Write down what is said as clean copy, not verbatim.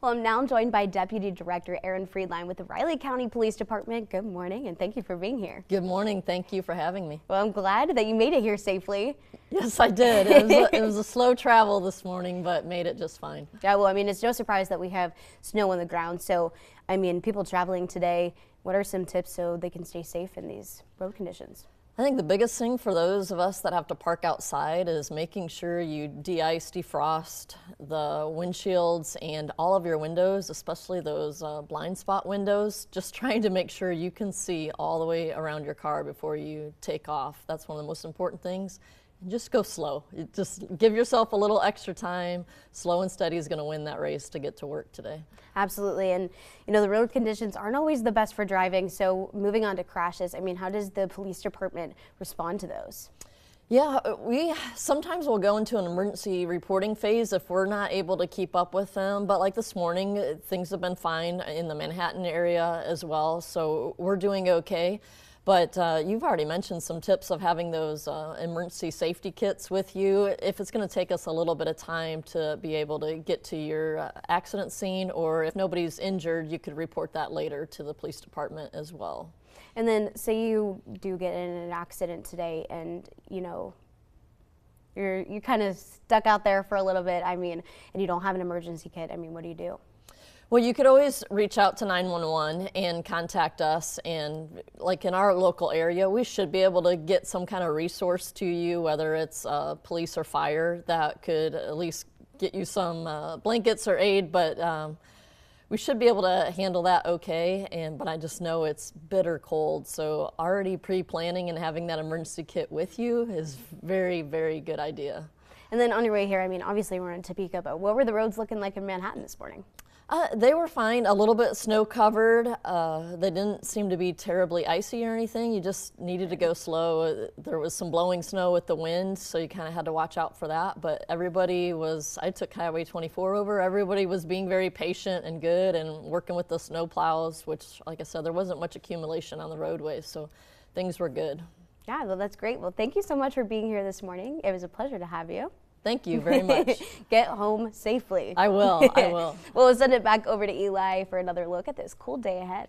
Well, I'm now joined by Deputy Director Erin Friedland with the Riley County Police Department. Good morning, and thank you for being here. Good morning. Thank you for having me. Well, I'm glad that you made it here safely. Yes, I did. It was a slow travel this morning, but made it just fine. Yeah, well, I mean, it's no surprise that we have snow on the ground. So, I mean, people traveling today, what are some tips so they can stay safe in these road conditions? I think the biggest thing for those of us that have to park outside is making sure you de-ice, defrost the windshields and all of your windows, especially those blind spot windows. Just trying to make sure you can see all the way around your car before you take off. That's one of the most important things. And just go slow. Just give yourself a little extra time. Slow and steady is going to win that race to get to work today. Absolutely. And, you know, the road conditions aren't always the best for driving. So moving on to crashes, I mean, how does the police department respond to those? Yeah, we sometimes will go into an emergency reporting phase if we're not able to keep up with them. But like this morning, things have been fine in the Manhattan area as well. So we're doing okay. But you've already mentioned some tips of having those emergency safety kits with you. If it's going to take us a little bit of time to be able to get to your accident scene, or if nobody's injured, you could report that later to the police department as well. And then say you do get in an accident today and, you know, you're kind of stuck out there for a little bit, I mean, and you don't have an emergency kit, I mean, what do you do? Well, you could always reach out to 911 and contact us, and like in our local area, we should be able to get some kind of resource to you, whether it's police or fire, that could at least get you some blankets or aid, but we should be able to handle that okay. But I just know it's bitter cold, so already pre-planning and having that emergency kit with you is very, very good idea. And then on your way here, I mean, obviously we're in Topeka, but what were the roads looking like in Manhattan this morning? They were fine, a little bit snow covered. They didn't seem to be terribly icy or anything. You just needed to go slow. There was some blowing snow with the wind, so you kind of had to watch out for that. But everybody was, I took Highway 24 over, everybody was being very patient and good and working with the snow plows, which, like I said, there wasn't much accumulation on the roadways, so things were good. Yeah, well, that's great. Well, thank you so much for being here this morning. It was a pleasure to have you. Thank you very much. Get home safely. I will, I will. We'll send it back over to Eli for another look at this cool day ahead.